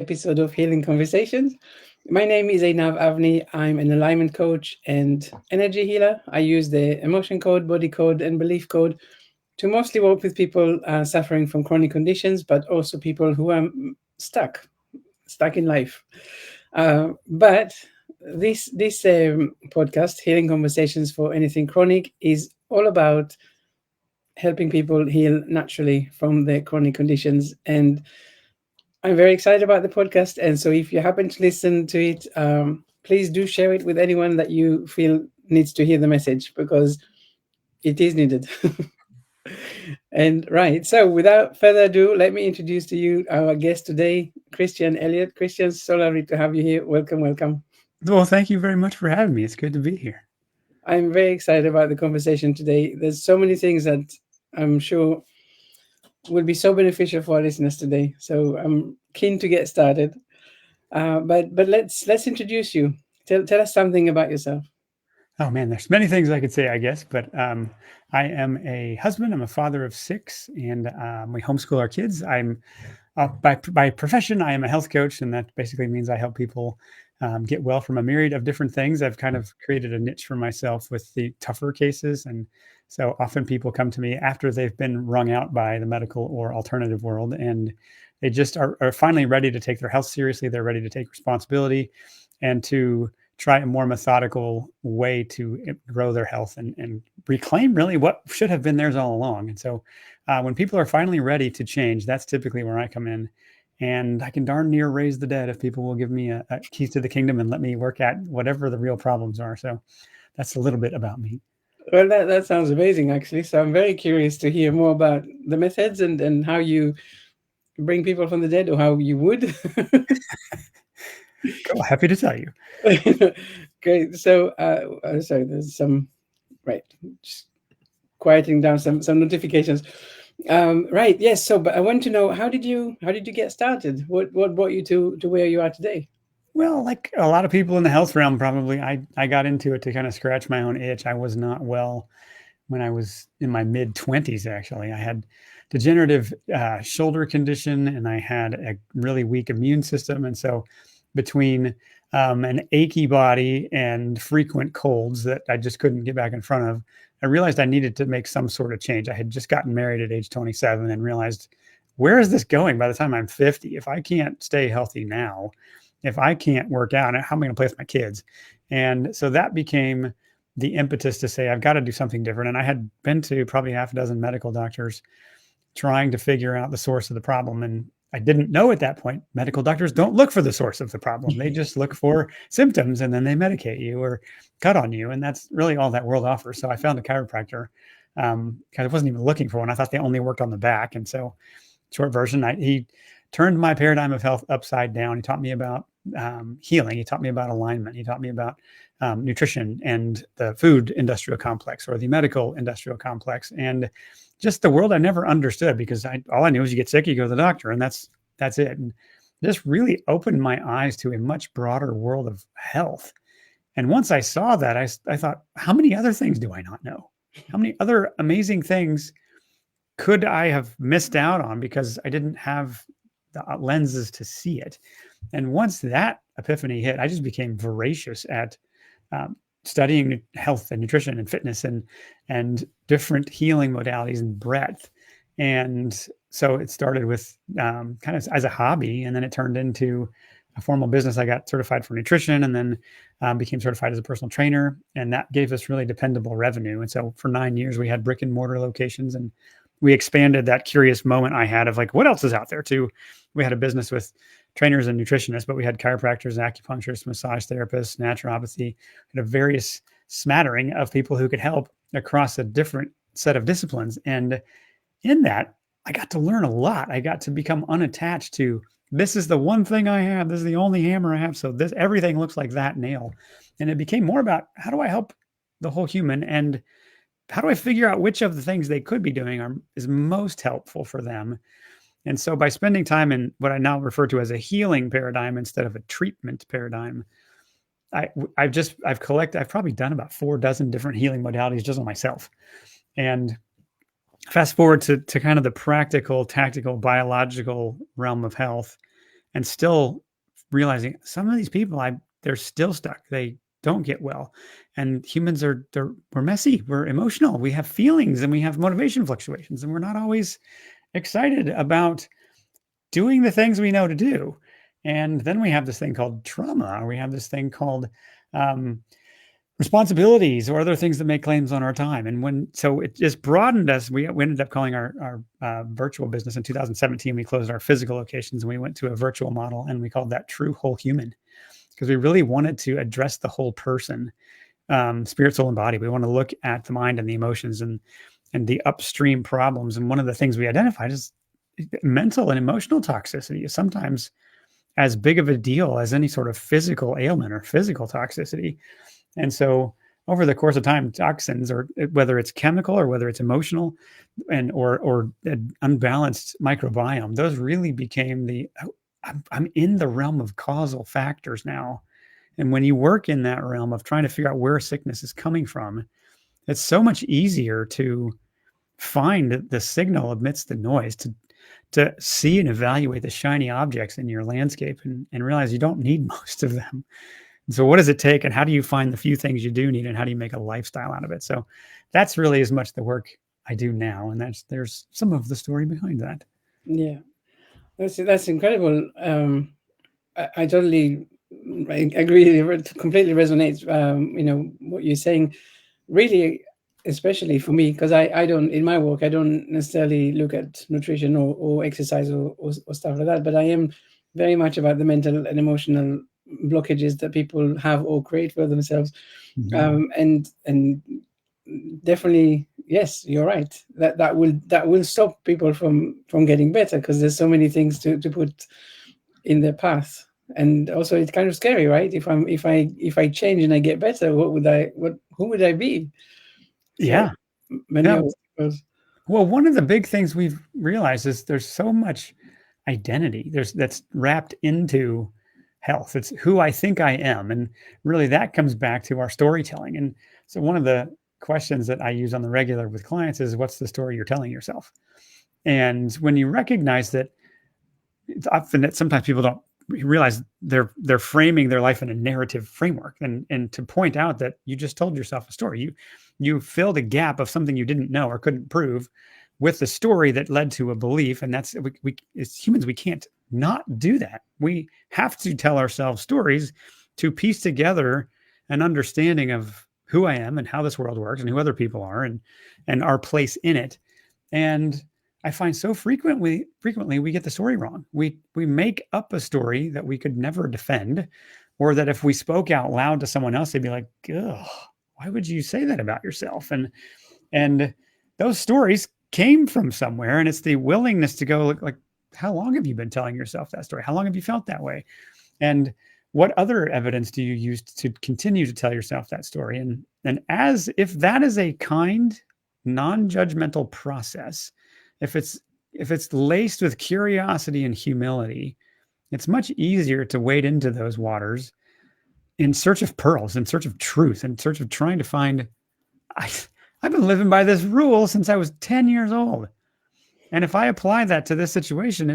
episode of Healing Conversations. My name is Einav Avni. I'm an alignment coach and energy healer. I use the emotion code, body code, and belief code to mostly work with people suffering from chronic conditions, but also people who are stuck in life. But this podcast, Healing Conversations for Anything Chronic, is all about helping people heal naturally from their chronic conditions. And I'm very excited about the podcast. And so if you happen to listen to it, please do share it with anyone that you feel needs to hear the message because it is needed. And right. So without further ado, let me introduce to you our guest today, Christian Elliot. Christian, so lovely to have you here. Welcome, welcome. Well, thank you very much for having me. It's good to be here. I'm very excited about the conversation today. There's so many things that I'm sure will be so beneficial for our listeners today. So I'm keen to get started. But let's introduce you. Tell us something about yourself. Oh man, there's many things I could say, I guess, but I am a husband. I'm a father of six, and we homeschool our kids. I'm by profession, I am a health coach, and that basically means I help people get well from a myriad of different things. I've kind of created a niche for myself with the tougher cases, and so often people come to me after they've been wrung out by the medical or alternative world, and they just are finally ready to take their health seriously. They're ready to take responsibility and to try a more methodical way to grow their health and reclaim really what should have been theirs all along. And so when people are finally ready to change, that's typically where I come in. And I can darn near raise the dead if people will give me a keys to the kingdom and let me work at whatever the real problems are. So that's a little bit about me. Well, that sounds amazing, actually. So I'm very curious to hear more about the methods and how you bring people from the dead, or how you would. Cool. Happy to tell you. Great. So, sorry, there's some right. Just quieting down some notifications. Right. Yes. So, but I want to know how did you get started? What brought you to where you are today? Well, like a lot of people in the health realm, probably, I got into it to kind of scratch my own itch. I was not well when I was in my mid 20s, actually. I had degenerative shoulder condition and I had a really weak immune system. And so, between an achy body and frequent colds that I just couldn't get back in front of, I realized I needed to make some sort of change. I had just gotten married at age 27 and realized, where is this going by the time I'm 50? If I can't stay healthy now, if I can't work out, how am I going to play with my kids? And so that became the impetus to say, I've got to do something different. And I had been to probably half a dozen medical doctors trying to figure out the source of the problem. And I didn't know at that point, medical doctors don't look for the source of the problem. They just look for symptoms and then they medicate you or cut on you. And that's really all that world offers. So I found a chiropractor because I wasn't even looking for one. I thought they only worked on the back. And so, short version, he turned my paradigm of health upside down. He taught me about healing. He taught me about alignment. He taught me about nutrition and the food industrial complex or the medical industrial complex. And just the world I never understood because all I knew was you get sick, you go to the doctor, and that's it. And this really opened my eyes to a much broader world of health. And once I saw that, I thought, how many other things do I not know? How many other amazing things could I have missed out on because I didn't have the lenses to see it? And once that epiphany hit, I just became voracious at studying health and nutrition and fitness and different healing modalities and breadth. And so it started with kind of as a hobby, and then it turned into a formal business. I got certified for nutrition and then became certified as a personal trainer. And that gave us really dependable revenue. And so for 9 years, we had brick and mortar locations, and we expanded that curious moment I had of like, what else is out there too? We had a business with trainers and nutritionists, but we had chiropractors, acupuncturists, massage therapists, naturopathy, and a various smattering of people who could help across a different set of disciplines. And in that, I got to learn a lot. I got to become unattached to this is the one thing I have. This is the only hammer I have. So this everything looks like that nail. And it became more about how do I help the whole human and how do I figure out which of the things they could be doing is most helpful for them? And so by spending time in what I now refer to as a healing paradigm instead of a treatment paradigm, I've probably done about 4 dozen different healing modalities just on myself. And fast forward to kind of the practical, tactical, biological realm of health. and still realizing some of these people, they're still stuck. They don't get well. And humans we're messy, we're emotional, we have feelings, and we have motivation fluctuations, and we're not always excited about doing the things we know to do. And then we have this thing called trauma, or we have this thing called um, responsibilities, or other things that make claims on our time. And so it just broadened us. We ended up calling our virtual business in 2017. We closed our physical locations and we went to a virtual model, and we called that True Whole Human, because we really wanted to address the whole person, spirit, soul, and body. We want to look at the mind and the emotions and the upstream problems. And one of the things we identified is mental and emotional toxicity is sometimes as big of a deal as any sort of physical ailment or physical toxicity. And so over the course of time, toxins, or whether it's chemical or whether it's emotional, and or an unbalanced microbiome, those really became I'm in the realm of causal factors now. And when you work in that realm of trying to figure out where sickness is coming from, it's so much easier to find the signal amidst the noise, to see and evaluate the shiny objects in your landscape, and realize you don't need most of them. And so what does it take, and how do you find the few things you do need, and how do you make a lifestyle out of it? So that's really as much the work I do now. And there's some of the story behind that. Yeah, that's incredible. I totally agree. It completely resonates. What you're saying, really, especially for me, because I don't, in my work, I don't necessarily look at nutrition or exercise or stuff like that, but I am very much about the mental and emotional blockages that people have or create for themselves. Mhm. And definitely, yes, you're right. That will stop people from getting better, because there's so many things to put in their path. And also, it's kind of scary, right? If I change and I get better, who would I be? So Yeah. many Yeah. obstacles. Well, one of the big things we've realized is there's so much identity that's wrapped into health. It's who I think I am. And really that comes back to our storytelling. And so one of the questions that I use on the regular with clients is, what's the story you're telling yourself? And when you recognize that, it's often that sometimes people don't realize they're framing their life in a narrative framework, and to point out that you just told yourself a story. You filled a gap of something you didn't know or couldn't prove with the story that led to a belief. And that's, we as humans, we can't not do that. We have to tell ourselves stories to piece together an understanding of who I am and how this world works and who other people are, and our place in it. And I find so frequently we get the story wrong. We make up a story that we could never defend, or that if we spoke out loud to someone else, they'd be like, "Ugh, why would you say that about yourself?" And those stories came from somewhere, and it's the willingness to go, like, how long have you been telling yourself that story? How long have you felt that way? And what other evidence do you use to continue to tell yourself that story? And as if that is a kind, non-judgmental process, if it's laced with curiosity and humility, it's much easier to wade into those waters in search of pearls, in search of truth, in search of trying to find, I, I've been living by this rule since I was 10 years old. And if I apply that to this situation,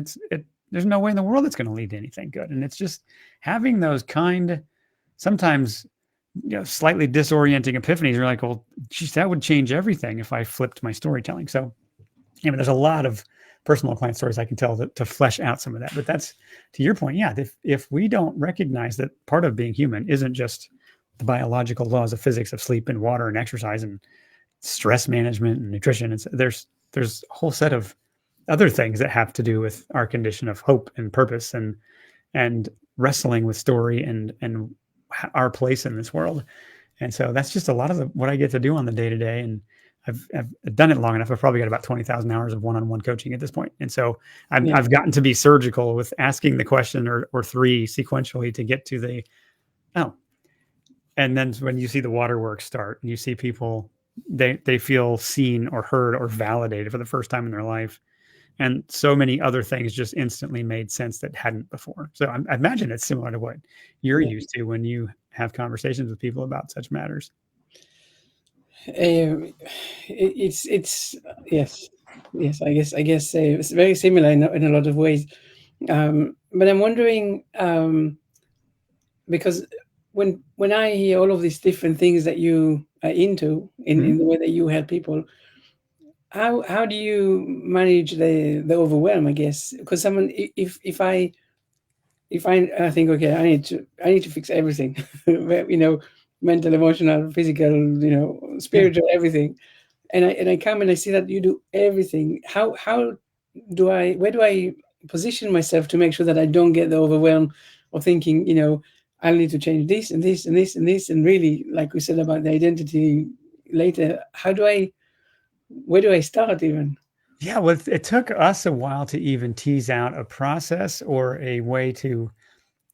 there's no way in the world it's going to lead to anything good. And it's just having those kind, sometimes, slightly disorienting epiphanies. You're like, well, geez, that would change everything if I flipped my storytelling. So, there's a lot of personal client stories I can tell to flesh out some of that. But that's, to your point. Yeah. If we don't recognize that part of being human isn't just the biological laws of physics of sleep and water and exercise and stress management and nutrition, there's a whole set of other things that have to do with our condition of hope and purpose, and wrestling with story and our place in this world. And so that's just a lot of what I get to do on the day to day. And I've done it long enough. I've probably got about 20,000 hours of one-on-one coaching at this point. And so Yeah. I've gotten to be surgical with asking the question or three sequentially to get to the, oh, and then when you see the waterworks start and you see people, they feel seen or heard or validated for the first time in their life. And so many other things just instantly made sense that hadn't before. So I imagine it's similar to what you're Yeah. used to when you have conversations with people about such matters. It's yes. I guess it's very similar in a lot of ways. but I'm wondering, because when I hear all of these different things that you are into in Mhm. the way that you help people, how do you manage the overwhelm? I guess because someone if I think, okay, I need to fix everything, mental, emotional, physical, Yeah. spiritual, everything, and I come and I see that you do everything. How where do I position myself to make sure that I don't get the overwhelm of thinking, I need to change this and this and this and this, and really, like we said about the identity later, where do I start even? Yeah, well, it took us a while to even tease out a process or a way to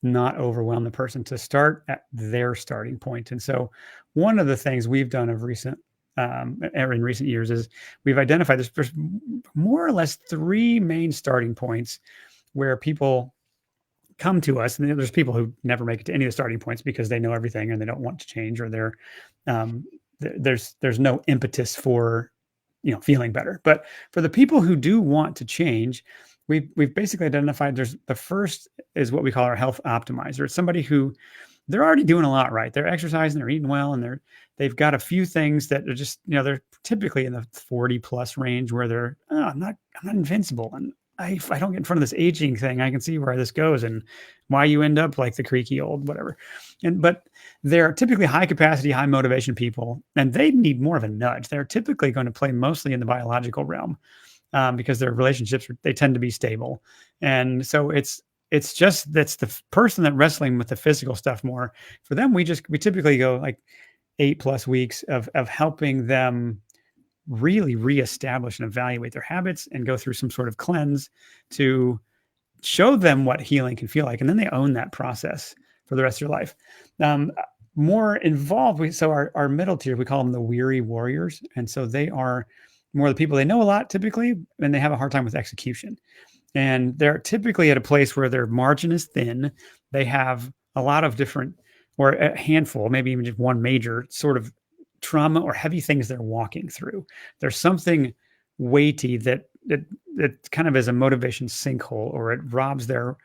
not overwhelm the person, to start at their starting point. And so, one of the things we've done in recent years is we've identified there's more or less three main starting points where people come to us. And there's people who never make it to any of the starting points because they know everything and they don't want to change, or um, there's no impetus for feeling better. But for the people who do want to change, we've basically identified there's the first is what we call our health optimizer. It's somebody who they're already doing a lot right. They're exercising, they're eating well, and they've got a few things that are just they're typically in the 40 plus range where they're I'm not invincible, and if I don't get in front of this aging thing, I can see where this goes and why you end up like the creaky old whatever. But they're typically high capacity, high motivation people, and they need more of a nudge. They're typically going to play mostly in the biological realm, because their relationships they tend to be stable, and so it's just that's the person that wrestling with the physical stuff more. For them, we typically go like 8+ weeks of helping them really reestablish and evaluate their habits and go through some sort of cleanse to show them what healing can feel like, and then they own that process for the rest of their life. More involved, so our middle tier, we call them the weary warriors, and so they are more the people they know a lot typically, and they have a hard time with execution. And they're typically at a place where their margin is thin. They have a lot of different, or a handful, maybe even just one major sort of trauma or heavy things they're walking through. There's something weighty that kind of is a motivation sinkhole, or it robs their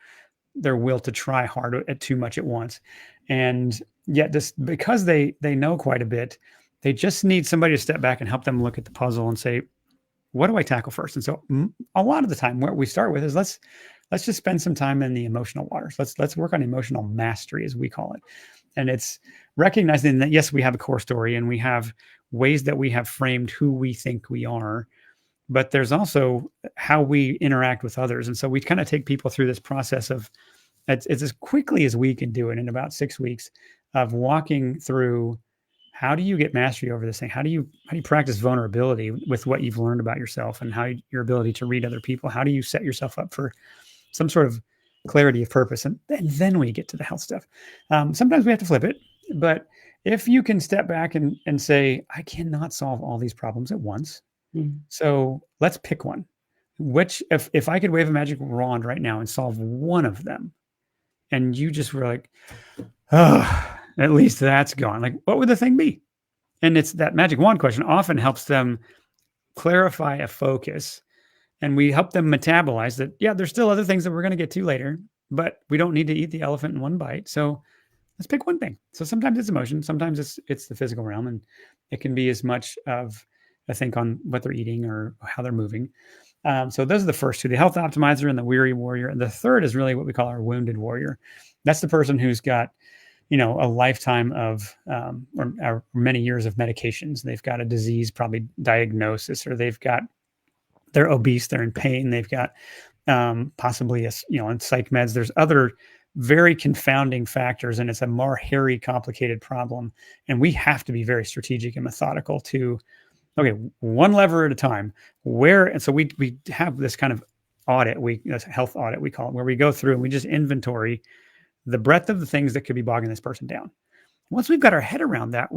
will to try hard at too much at once. And yet, just because they know quite a bit, they just need somebody to step back and help them look at the puzzle and say, what do I tackle first? And so a lot of the time, what we start with is let's just spend some time in the emotional waters. Let's work on emotional mastery, as we call it. And it's recognizing that yes, we have a core story and we have ways that we have framed who we think we are, but there's also how we interact with others. And so we kind of take people through this process of it's as quickly as we can do it in about 6 weeks of walking through how do you get mastery over this thing? How do you practice vulnerability with what you've learned about yourself and your ability to read other people? How do you set yourself up for some sort of clarity of purpose? And then we get to the health stuff. Sometimes we have to flip it, but if you can step back and say, I cannot solve all these problems at once, Mm. so let's pick one. Which, if I could wave a magic wand right now and solve one of them, and you just were like, oh, at least that's gone. Like, what would the thing be? And it's that magic wand question often helps them clarify a focus, and we help them metabolize that. Yeah, there's still other things that we're going to get to later, but we don't need to eat the elephant in one bite. So let's pick one thing. So sometimes it's emotion, sometimes it's the physical realm, and it can be as much of I think on what they're eating or how they're moving. So those are the first two: the health optimizer and the weary warrior. And the third is really what we call our wounded warrior. That's the person who's got a lifetime of or many years of medications. They've got a disease, probably diagnosis, or they're obese, they're in pain, they've got possibly in psych meds. There's other very confounding factors, and it's a more hairy, complicated problem. And we have to be very strategic and methodical to okay, one lever at a time. And so we have this kind of audit, this health audit we call it, where we go through and we just inventory the breadth of the things that could be bogging this person down. Once we've got our head around that,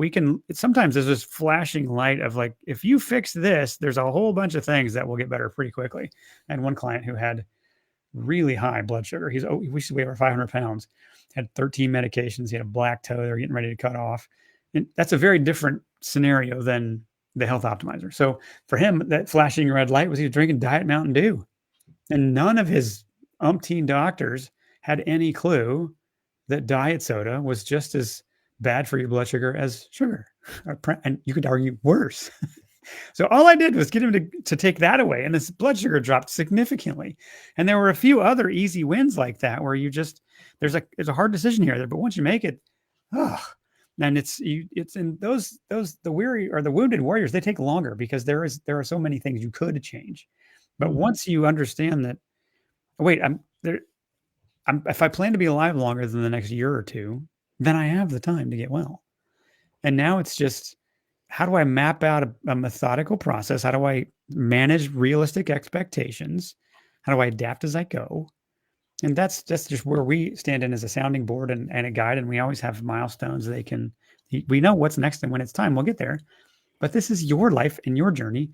sometimes there's this flashing light of like, if you fix this, there's a whole bunch of things that will get better pretty quickly. And one client who had really high blood sugar, we used to weigh over 500 pounds, had 13 medications. He had a black toe they were getting ready to cut off. And that's a very different scenario than the health optimizer. So for him, that flashing red light was he was drinking Diet Mountain Dew. And none of his umpteen doctors had any clue that diet soda was just as bad for your blood sugar as sugar, and you could argue worse. So all I did was get him to take that away, and his blood sugar dropped significantly. And there were a few other easy wins like that where you just there's a hard decision here, but once you make it, oh, and it's in those the weary or the wounded warriors, they take longer because there are so many things you could change. But Mhm. once you understand that, wait, I'm there. If I plan to be alive longer than the next year or two, then I have the time to get well. And now it's just, how do I map out a methodical process? How do I manage realistic expectations? How do I adapt as I go? And that's just where we stand in as a sounding board and a guide. And we always have milestones they can, we know what's next, and when it's time, we'll get there. But this is your life and your journey.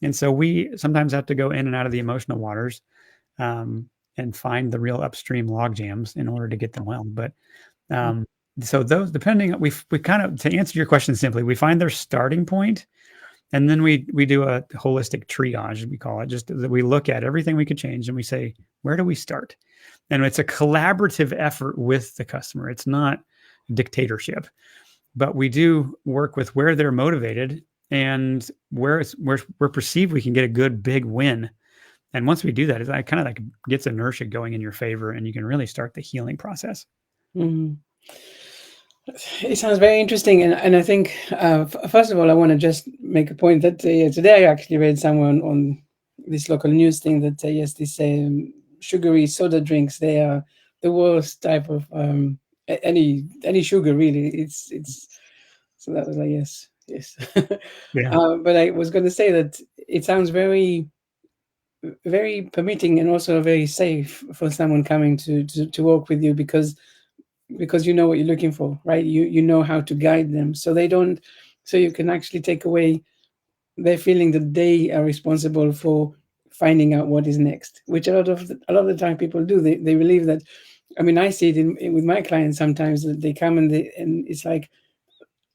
And so we sometimes have to go in and out of the emotional waters, and find the real upstream log jams in order to get them well. But um, so those, depending, we kind of, to answer your question simply, we find their starting point, and then we do a holistic triage, we call it, just that we look at everything we could change and we say, where do we start? And it's a collaborative effort with the customer. It's not dictatorship, but we do work with where they're motivated and where we're perceived we can get a good big win. And once we do that, it kind of like gets inertia going in your favor, and you can really start the healing process. Mhm. It sounds very interesting, and I think first of all, I want to just make a point that today I actually read someone on this local news thing that yes, these sugary soda drinks, they are the worst type of any sugar really. It's so that was like yes, yes. Yeah. But I was going to say that it sounds very permitting and also very safe for someone coming to work with you because you know what you're looking for, right? You know how to guide them, so they don't, so you can actually take away their feeling that they are responsible for finding out what is next, which a lot of the time people do. They believe that. I mean, I see it with my clients sometimes that they come and it's like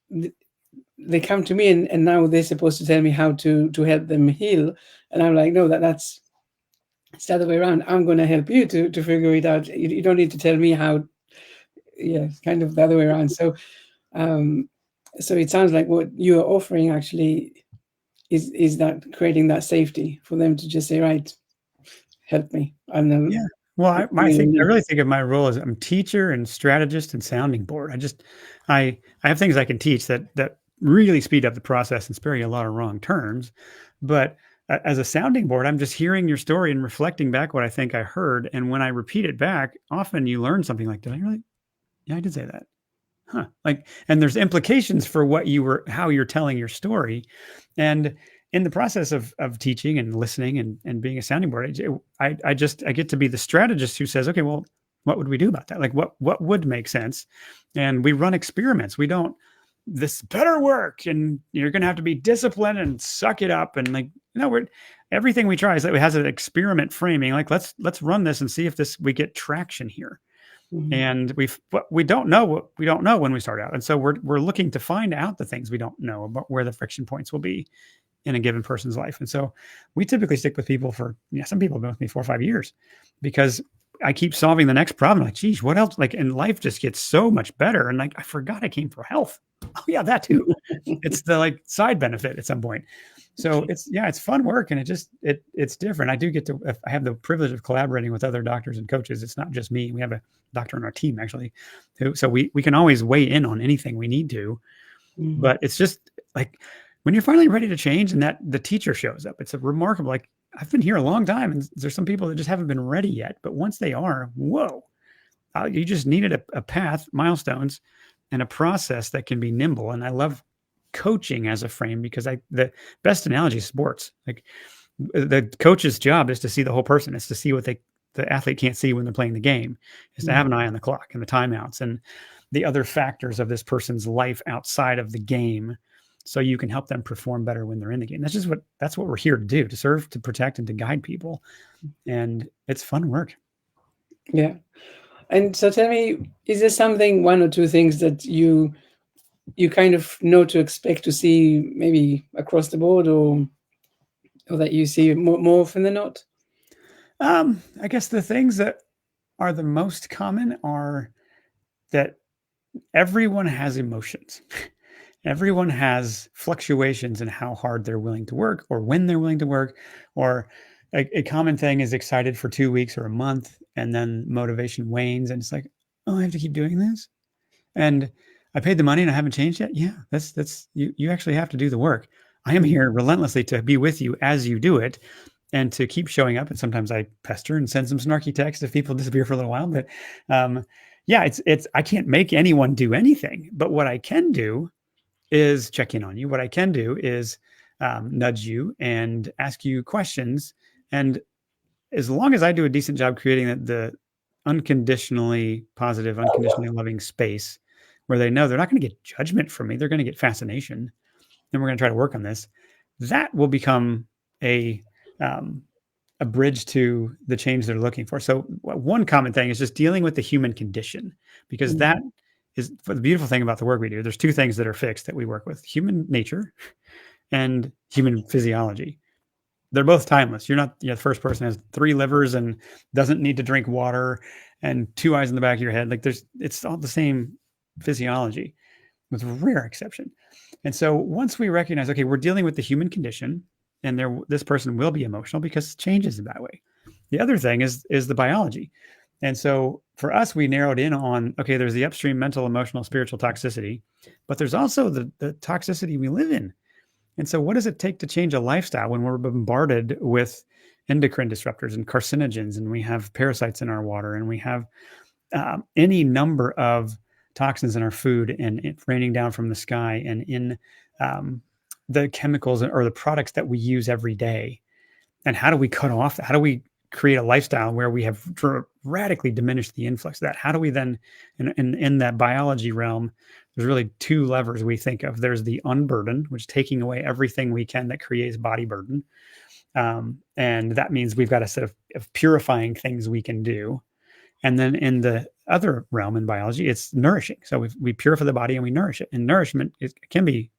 they come to me and now they're supposed to tell me how to help them heal, and I'm like, no, that's it's the other way around. I'm going to help you to figure it out. You don't need to tell me how. Yeah, it's kind of the other way around. Um, so it sounds like what you are offering actually is that creating that safety for them to just say, right, help me. I'm the Yeah. Well, I need. really think of my role as I'm teacher and strategist and sounding board. I have things I can teach that really speed up the process and spare you a lot of wrong turns. But as a sounding board, I'm just hearing your story and reflecting back what I think I heard. And when I repeat it back, often you learn something like, did I really? Yeah, I did say that. Huh. Like, and there's implications for how you're telling your story. And in the process of teaching and listening and being a sounding board, I get to be the strategist who says, okay, well, what would we do about that? Like, what would make sense? And we run experiments. We don't, this better work, and you're going to have to be disciplined and suck it up. And like, we're, everything we try is that it has an experiment framing. Like, let's run this and see if we get traction here. Mhm. And we don't know what we don't know when we start out, and so we're looking to find out the things we don't know about, where the friction points will be in a given person's life. And so we typically stick with people for, some people have been with me 4 or 5 years because I keep solving the next problem. Like, geez, what else? Like, and life just gets so much better. And like, I forgot I came for health. Oh yeah, that too. It's the like side benefit at some point. So it's fun work, and it's different. I do get to, I have the privilege of collaborating with other doctors and coaches. It's not just me. We have a doctor on our team actually, so we can always weigh in on anything we need to. Mhm. But it's just like when you're finally ready to change and that the teacher shows up, it's a remarkable, like, I've been here a long time and there's some people that just haven't been ready yet. But once they are, whoa, you just needed a path, milestones, and a process that can be nimble. And I love coaching as a frame because the best analogy is sports. Like, the coach's job is to see the whole person. It's to see what the athlete can't see when they're playing the game, is to have an eye on the clock and the timeouts and the other factors of this person's life outside of the game, so you can help them perform better when they're in the game. That's what we're here to do, to serve, to protect, and to guide people. And it's fun work. Yeah. And so tell me, is there something, one or two things that you kind of know to expect to see maybe across the board, or that you see more often than not? I guess the things that are the most common are that everyone has emotions. Everyone has fluctuations in how hard they're willing to work or when they're willing to work. Or a common thing is excited for 2 weeks or a month, and then motivation wanes. And it's like, oh, I have to keep doing this. And I paid the money and I haven't changed yet. Yeah, that's you actually have to do the work. I am here relentlessly to be with you as you do it and to keep showing up. And sometimes I pester and send some snarky texts if people disappear for a little while. But yeah, it's I can't make anyone do anything. But what I can do is check in on you. What I can do is nudge you and ask you questions. And as long as I do a decent job creating the unconditionally positive, unconditionally loving space where they know they're not going to get judgment from me, they're going to get fascination. Then we're going to try to work on this. That will become a um, a bridge to the change they're looking for. So one common thing is just dealing with the human condition, because that is the beautiful thing about the work we do. There's two things that are fixed that we work with: human nature and human physiology. They're both timeless. You're not the first person has 3 livers and doesn't need to drink water and 2 eyes in the back of your head. Like it's all the same physiology with rare exception. And so once we recognize, okay, we're dealing with the human condition, and this person will be emotional because change is that way. The other thing is the biology. And so for us, we narrowed in on, okay, there's the upstream mental, emotional, spiritual toxicity, but there's also the toxicity we live in. And so what does it take to change a lifestyle when we're bombarded with endocrine disruptors and carcinogens, and we have parasites in our water, and we have any number of toxins in our food, and it raining down from the sky, and in the chemicals or the products that we use every day? And how do we cut off that? How do we create a lifestyle where we have radically diminished the influx of that? How do we then, in that biology realm, there's really 2 levers we think of. There's the unburden, which is taking away everything we can that creates body burden. And that means we've got a set of purifying things we can do. And then in the other realm in biology, it's nourishing. So we purify the body and we nourish it. And nourishment, it can be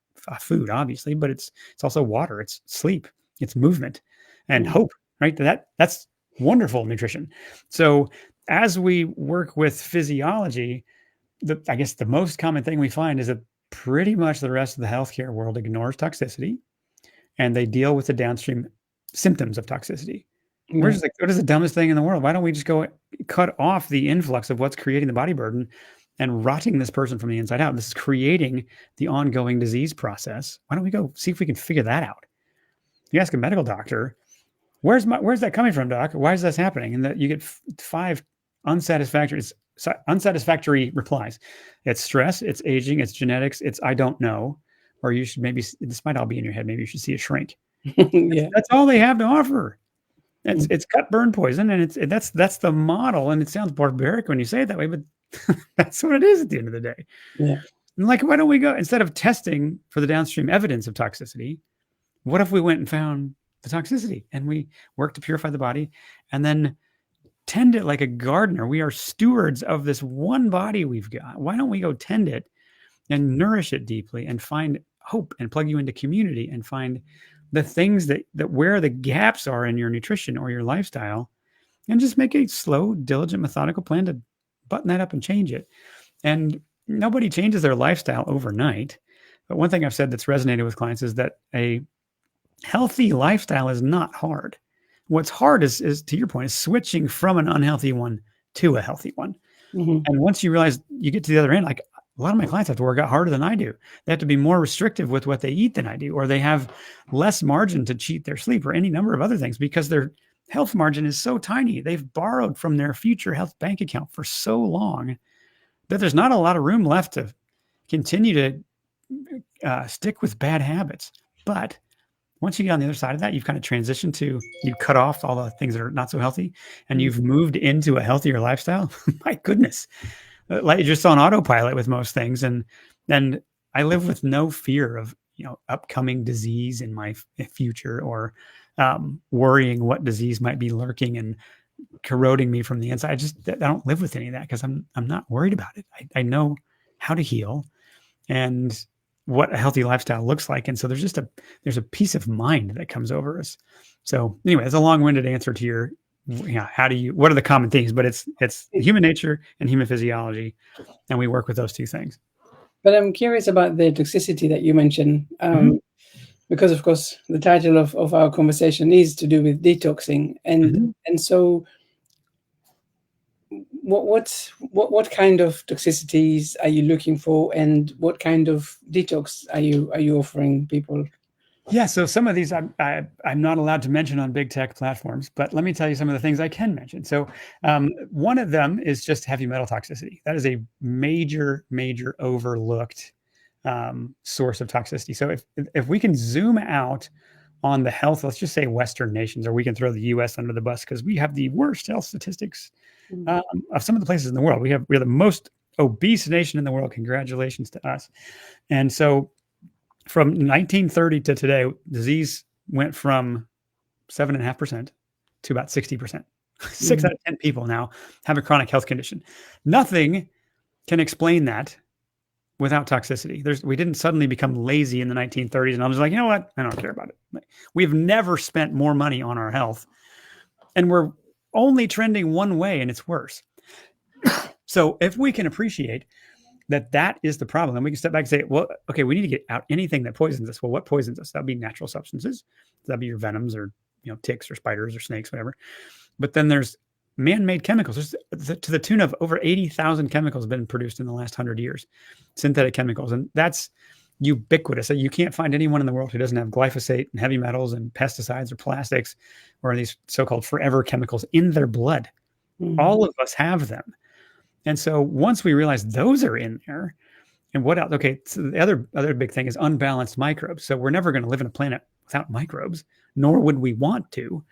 food, obviously, but it's also water, it's sleep, it's movement, and hope, right? That's wonderful nutrition. So as we work with physiology, I guess the most common thing we find is that pretty much the rest of the healthcare world ignores toxicity, and they deal with the downstream symptoms of toxicity. We're just like, what is the dumbest thing in the world? Why don't we just go cut off the influx of what's creating the body burden and rotting this person from the inside out? This is creating the ongoing disease process. Why don't we go see if we can figure that out? You ask a medical doctor, where's that coming from, doc? Why is this happening? And that you get 5 unsatisfactory replies. It's stress, it's aging, it's genetics, it's I don't know, or you should maybe, this might all be in your head, maybe you should see a shrink. That's all they have to offer. It's cut, burn, poison, and that's the model. And it sounds barbaric when you say it that way, but that's what it is at the end of the day. Yeah. And like, why don't we go, instead of testing for the downstream evidence of toxicity, what if we went and found the toxicity and we work to purify the body and then tend it like a gardener? We are stewards of this one body we've got. Why don't we go tend it and nourish it deeply and find hope and plug you into community and find the things that where the gaps are in your nutrition or your lifestyle, and just make a slow, diligent, methodical plan to button that up and change it. And nobody changes their lifestyle overnight. But one thing I've said that's resonated with clients is that a healthy lifestyle is not hard. What's hard is to your point, is switching from an unhealthy one to a healthy one. And once you realize you get to the other end, like a lot of my clients have to work out harder than I do. They have to be more restrictive with what they eat than I do, or they have less margin to cheat their sleep, or any number of other things, because their health margin is so tiny. They've borrowed from their future health bank account for so long that there's not a lot of room left to continue to stick with bad habits. But once you get on the other side of that, you've kind of transitioned to, you cut off all the things that are not so healthy, and you've moved into a healthier lifestyle. My goodness. Like you're just on autopilot with most things. And I live with no fear of, upcoming disease in my future, or worrying what disease might be lurking and corroding me from the inside. I don't live with any of that because I'm not worried about it. I know how to heal and what a healthy lifestyle looks like. And so there's a peace of mind that comes over us. So anyway, it's a long-winded answer to your what are the common things? But it's human nature and human physiology, and we work with those two things. But I'm curious about the toxicity that you mentioned, because of course the title of our conversation is to do with detoxing, and so what kind of toxicities are you looking for, and what kind of detox are you offering people? Yeah, so some of these I'm not allowed to mention on big tech platforms, but let me tell you some of the things I can mention. So one of them is just heavy metal toxicity. That is a major overlooked source of toxicity. So if we can zoom out on the health, let's just say Western nations, or we can throw the U.S. under the bus because we have the worst health statistics of some of the places in the world. We're the most obese nation in the world. Congratulations to us. And so from 1930 to today, disease went from 7.5% to about 60%. 6 out of 10 people now have a chronic health condition. Nothing can explain that without toxicity. We didn't suddenly become lazy in the 1930s and I was like, you know what? I don't care about it. We've never spent more money on our health, and we're only trending one way, and it's worse. So if we can appreciate that is the problem, then we can step back and say, well, okay, we need to get out anything that poisons us. Well, what poisons us? That'd be natural substances. That'd be your venoms, or ticks or spiders or snakes, whatever. But then there's man-made chemicals. There's to the tune of over 80,000 chemicals have been produced in the last 100 years, synthetic chemicals. And that's ubiquitous. You can't find anyone in the world who doesn't have glyphosate and heavy metals and pesticides or plastics or these so-called forever chemicals in their blood. All of us have them. And so once we realize those are in there, and what else? Okay, so the other big thing is unbalanced microbes. So we're never going to live in a planet without microbes, nor would we want to.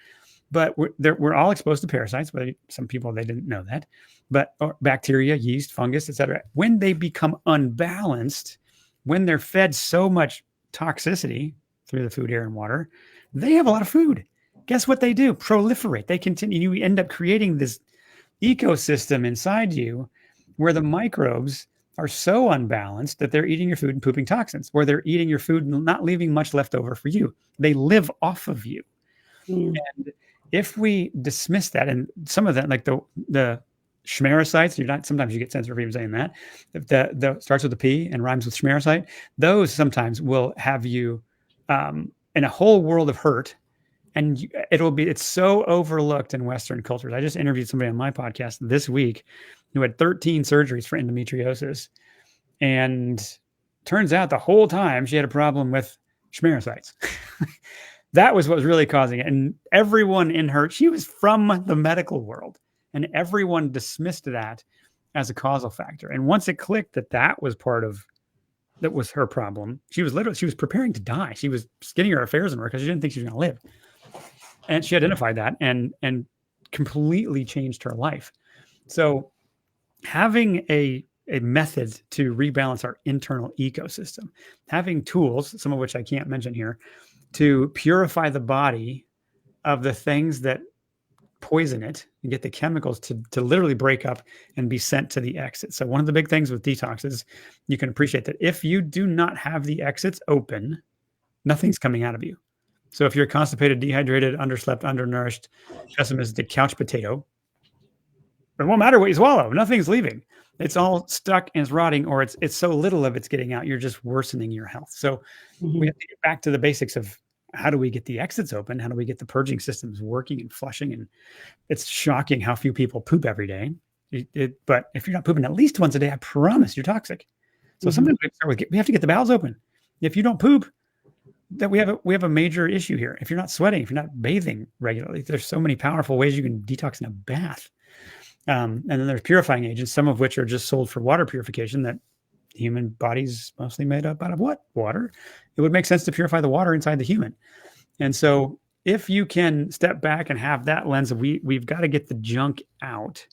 But we're all exposed to parasites. But some people, they didn't know that. But bacteria, yeast, fungus, etc. When they become unbalanced, when they're fed so much toxicity through the food, air, and water, they have a lot of food. Guess what they do? Proliferate. They continue. You end up creating this ecosystem inside you where the microbes are so unbalanced that they're eating your food and pooping toxins, where they're eating your food and not leaving much left over for you. They live off of you. And if we dismiss that, and some of that, like the schmericides, sometimes you get censored for even saying that. If the starts with a P and rhymes with schmericide, those sometimes will have you in a whole world of hurt. And it's so overlooked in Western cultures. I just interviewed somebody on my podcast this week who had 13 surgeries for endometriosis. And turns out the whole time she had a problem with schmericides. That was what was really causing it. And everyone in her, she was from the medical world, and everyone dismissed that as a causal factor. And once it clicked that was her problem, she was preparing to die. She was getting her affairs in order because she didn't think she was going to live. And she identified that and completely changed her life. So having a method to rebalance our internal ecosystem, having tools, some of which I can't mention here, to purify the body of the things that poison it and get the chemicals to literally break up and be sent to the exit. So one of the big things with detox is you can appreciate that if you do not have the exits open, nothing's coming out of you. So if you're constipated, dehydrated, underslept, undernourished, pessimistic couch potato, it won't matter what you swallow. Nothing's leaving. It's all stuck and it's rotting, or it's so little of it's getting out. You're just worsening your health. So we have to get back to the basics of how do we get the exits open? How do we get the purging systems working and flushing? And it's shocking how few people poop every day. But if you're not pooping at least once a day, I promise you're toxic. So sometimes we have to get the bowels open. If you don't poop, that we have a major issue here. If you're not sweating, if you're not bathing regularly, there's so many powerful ways you can detox in a bath. And then there's purifying agents, some of which are just sold for water purification. That the human body's mostly made up out of what? Water. It would make sense to purify the water inside the human. And so if you can step back and have that lens of we've got to get the junk out,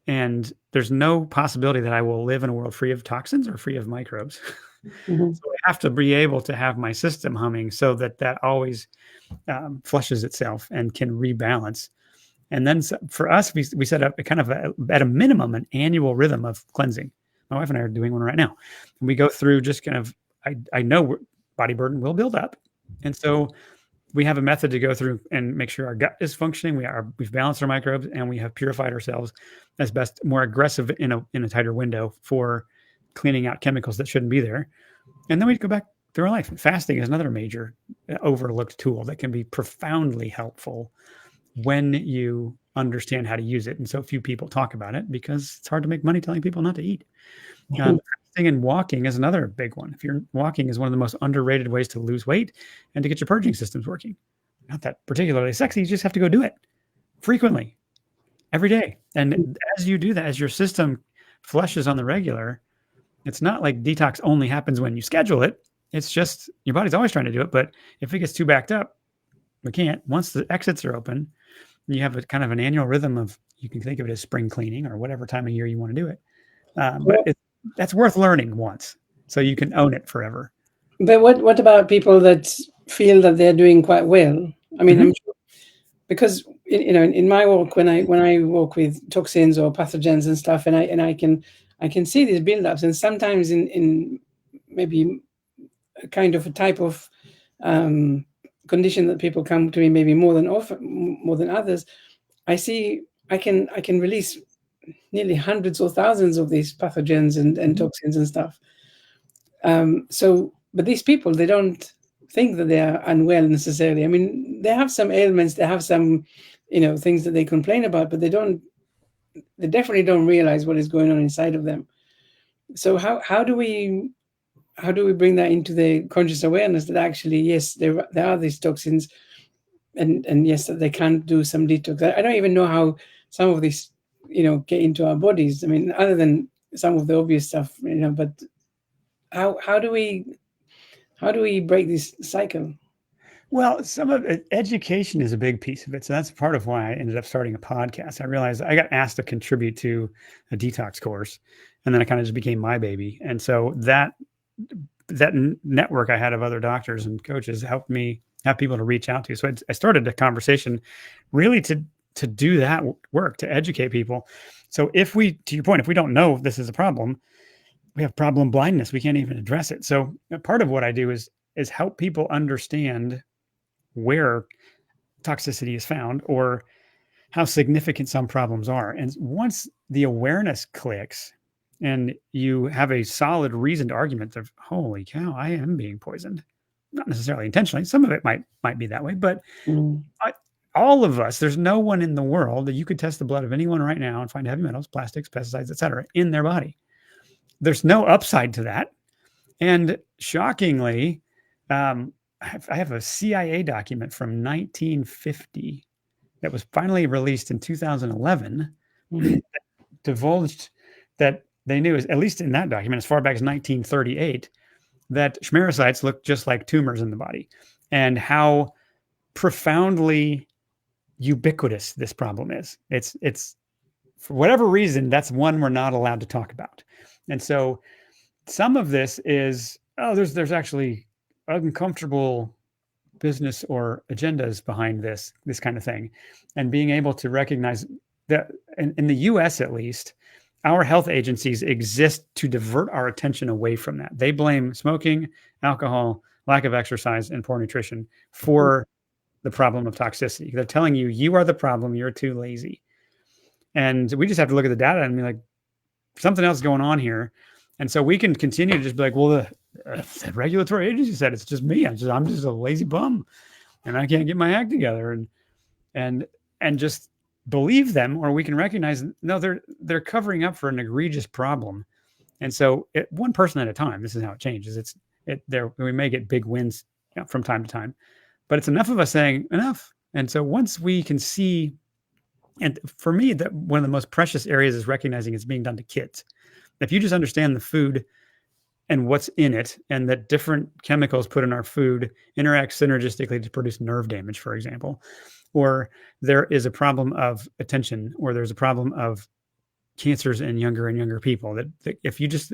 and there's no possibility that I will live in a world free of toxins or free of microbes. So I have to be able to have my system humming so that always flushes itself and can rebalance. And then for us, we set up at a minimum, an annual rhythm of cleansing. My wife and I are doing one right now. And we go through just kind of, I know body burden will build up. And so we have a method to go through and make sure our gut is functioning. We've balanced our microbes, and we have purified ourselves as best, more aggressive in a tighter window for cleaning out chemicals that shouldn't be there. And then we go back through our life. Fasting is another major overlooked tool that can be profoundly helpful when you understand how to use it. And so few people talk about it because it's hard to make money telling people not to eat. Fasting and walking is another big one. If you're walking is one of the most underrated ways to lose weight and to get your purging systems working. Not that particularly sexy. You just have to go do it frequently, every day. And as you do that, as your system flushes on the regular, it's not like detox only happens when you schedule it. It's just your body's always trying to do it. But if it gets too backed up, we can't. Once the exits are open, you have a kind of an annual rhythm of, you can think of it as spring cleaning or whatever time of year you want to do it. But that's worth learning once, so you can own it forever. But what about people that feel that they're doing quite well? I mean, I'm sure, because in my work, when I work with toxins or pathogens and stuff, and I can see these buildups, and sometimes in maybe a kind of a type of condition that people come to me maybe more than others, I can release nearly hundreds or thousands of these pathogens and toxins and stuff. But these people, they don't think that they are unwell necessarily. I mean, they have some ailments, they have some, things that they complain about, but they definitely don't realize what is going on inside of them. So how do we bring that into the conscious awareness that actually, yes, there are these toxins, and yes, that they can do some detox. I don't even know how some of these, get into our bodies. I mean, other than some of the obvious stuff, but how do we break this cycle? Well, some of it, education is a big piece of it. So that's part of why I ended up starting a podcast. I realized I got asked to contribute to a detox course, and then it kind of just became my baby. And so that network I had of other doctors and coaches helped me have people to reach out to. So I started a conversation really to do that work, to educate people. So to your point, if we don't know this is a problem, we have problem blindness. We can't even address it. So part of what I do is help people understand where toxicity is found or how significant some problems are. And once the awareness clicks and you have a solid reasoned argument of, holy cow, I am being poisoned, not necessarily intentionally. Some of it might be that way, but all of us, there's no one in the world that you could test the blood of anyone right now and find heavy metals, plastics, pesticides, etc., in their body. There's no upside to that. And shockingly, I have a CIA document from 1950 that was finally released in 2011 that divulged that they knew, at least in that document, as far back as 1938, that schmerocytes look just like tumors in the body, and how profoundly ubiquitous this problem is. It's for whatever reason, that's one we're not allowed to talk about. And so some of this is, there's actually uncomfortable business or agendas behind this kind of thing. And being able to recognize that in the US, at least, our health agencies exist to divert our attention away from that. They blame smoking, alcohol, lack of exercise, and poor nutrition for the problem of toxicity. They're telling you, you are the problem, you're too lazy. And we just have to look at the data and be like, something else is going on here. And so we can continue to just be like, well, the regulatory agency said it's just me. I'm just a lazy bum, and I can't get my act together, and just believe them. Or we can recognize, no, they're covering up for an egregious problem. And so one person at a time, this is how it changes. We may get big wins from time to time, but it's enough of us saying enough. And so once we can see, and for me, that one of the most precious areas is recognizing it's being done to kids. If you just understand the food and what's in it, and that different chemicals put in our food interact synergistically to produce nerve damage, for example, or there is a problem of attention, or there's a problem of cancers in younger and younger people, that if you just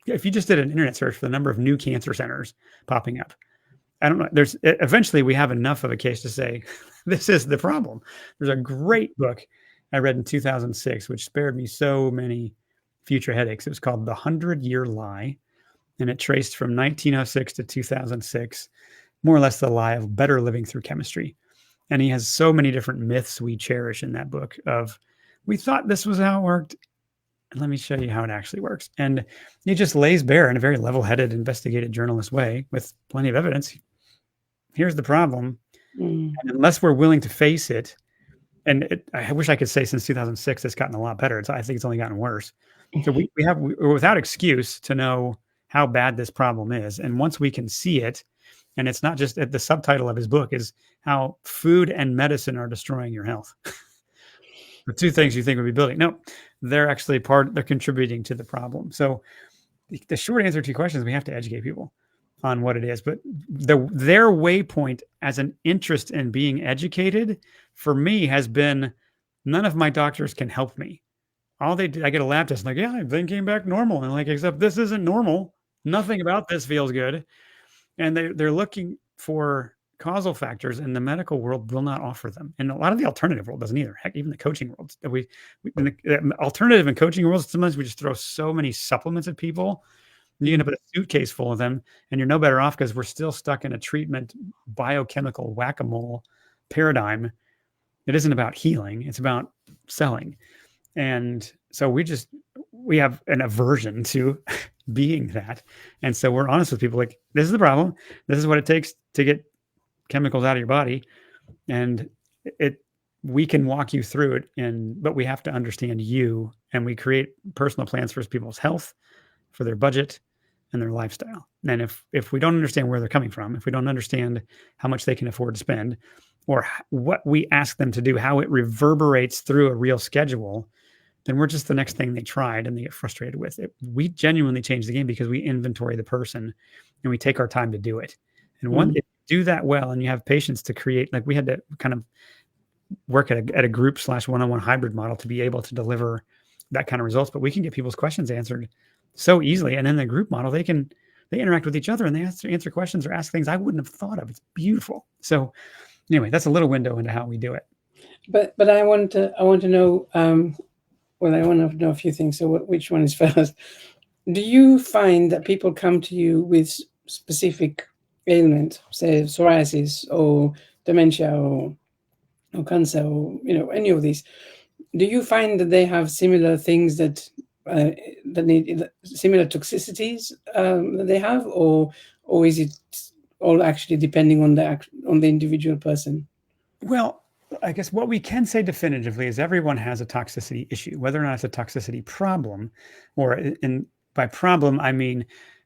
did an internet search for the number of new cancer centers popping up, I don't know, eventually we have enough of a case to say, this is the problem. There's a great book I read in 2006, which spared me so many future headaches. It was called The 100-Year Lie, and it traced from 1906 to 2006 more or less the lie of better living through chemistry. And he has so many different myths we cherish in that book of, we thought this was how it worked. And let me show you how it actually works. And he just lays bare in a very level-headed, investigative journalist way with plenty of evidence. Here's the problem. And unless we're willing to face it, and I wish I could say since 2006, it's gotten a lot better. I think it's only gotten worse. So we're without excuse to know how bad this problem is. And once we can see it, and it's not just the subtitle of his book is how food and medicine are destroying your health. The two things you think would be building. No, they're actually they're contributing to the problem. So the short answer to your question is we have to educate people on what it is. But their waypoint as an interest in being educated for me has been none of my doctors can help me. All they did, I get a lab test, like, yeah, everything came back normal. And like, except this isn't normal. Nothing about this feels good. And they're looking for causal factors, and the medical world will not offer them. And a lot of the alternative world doesn't either. Heck, even the coaching world. In the alternative and coaching worlds, sometimes we just throw so many supplements at people. You end up with a suitcase full of them, and you're no better off because we're still stuck in a treatment biochemical whack-a-mole paradigm. It isn't about healing. It's about selling. And so we have an aversion to being that. And so we're honest with people, like, this is the problem. This is what it takes to get chemicals out of your body. And we can walk you through it. But we have to understand you, and we create personal plans for people's health, for their budget and their lifestyle. And if we don't understand where they're coming from, if we don't understand how much they can afford to spend, or what we ask them to do, how it reverberates through a real schedule, then we're just the next thing they tried and they get frustrated with it. We genuinely change the game because we inventory the person and we take our time to do it. And if you do that well, and you have patience to create, like we had to kind of work at a group / one-on-one hybrid model to be able to deliver that kind of results, but we can get people's questions answered so easily. And in the group model, they interact with each other and they answer questions or ask things I wouldn't have thought of. It's beautiful. So anyway, that's a little window into how we do it. But I want to know, well, I want to know a few things. So which one is first? Do you find that people come to you with specific ailment, say psoriasis or dementia or cancer or any of these? Do you find that they have similar things that need similar toxicities that they have, or is it all actually depending on the individual person? Well, I guess what we can say definitively is everyone has a toxicity issue, whether or not it's a toxicity problem, or by problem, I mean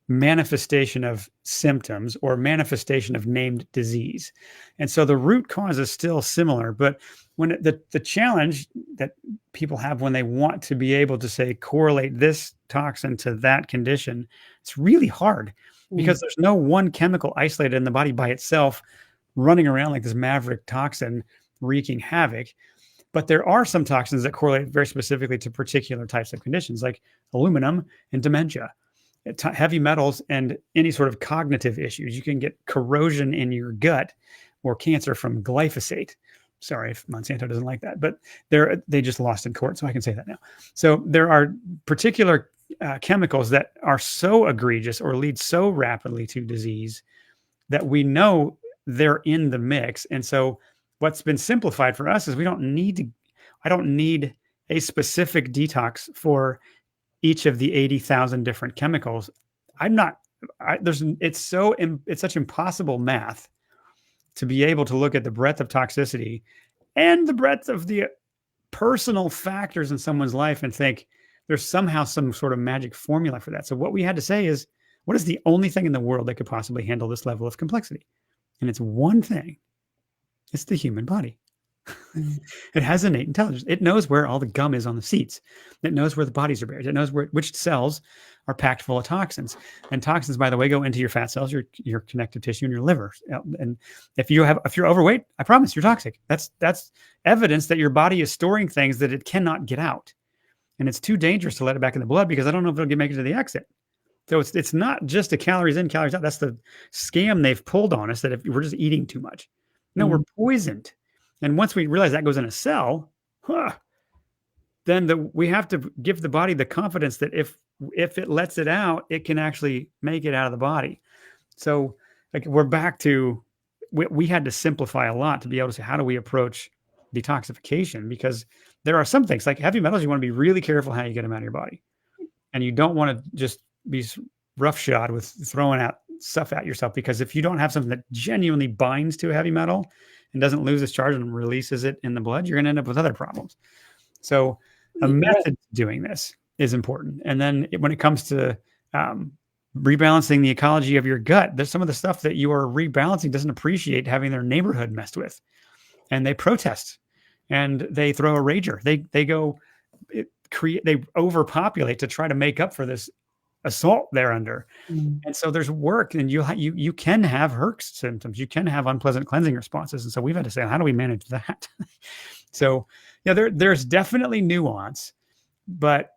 manifestation of symptoms or manifestation of named disease. And so the root cause is still similar, but when the challenge that people have when they want to be able to say correlate this toxin to that condition, it's really hard because there's no one chemical isolated in the body by itself running around like this maverick toxin wreaking havoc. But there are some toxins that correlate very specifically to particular types of conditions, like aluminum and dementia, heavy metals, and any sort of cognitive issues. You can get corrosion in your gut or cancer from glyphosate. Sorry if Monsanto doesn't like that, but they just lost in court, so I can say that now. So there are particular chemicals that are so egregious or lead so rapidly to disease that we know they're in the mix. And so what's been simplified for us is I don't need a specific detox for each of the 80,000 different chemicals. It's such impossible math to be able to look at the breadth of toxicity and the breadth of the personal factors in someone's life and think there's somehow some sort of magic formula for that. So what we had to say is, what is the only thing in the world that could possibly handle this level of complexity? And it's one thing. It's the human body. It has innate intelligence. It knows where all the gum is on the seats. It knows where the bodies are buried. It knows which cells are packed full of toxins. And toxins, by the way, go into your fat cells, your connective tissue, and your liver. And if you're overweight, I promise you're toxic. That's evidence that your body is storing things that it cannot get out. And it's too dangerous to let it back in the blood because I don't know if it'll make it to the exit. So it's not just a calories in, calories out. That's the scam they've pulled on us, that if we're just eating too much. No, we're poisoned. And once we realize that goes in a cell, then we have to give the body the confidence that if it lets it out, it can actually make it out of the body. So like we're back to, we had to simplify a lot to be able to say, how do we approach detoxification? Because there are some things like heavy metals, you want to be really careful how you get them out of your body. And you don't want to just be roughshod with throwing out stuff at yourself, because if you don't have something that genuinely binds to a heavy metal and doesn't lose its charge and releases it in the blood, you're going to end up with other problems. So a method to doing this is important. And then when it comes to rebalancing the ecology of your gut, there's some of the stuff that you are rebalancing doesn't appreciate having their neighborhood messed with, and they protest and they throw a rager. They go they overpopulate to try to make up for this assault they're under. And so there's work, and you can have Herx symptoms, you can have unpleasant cleansing responses, and so we've had to say, how do we manage that? So yeah, there's definitely nuance, but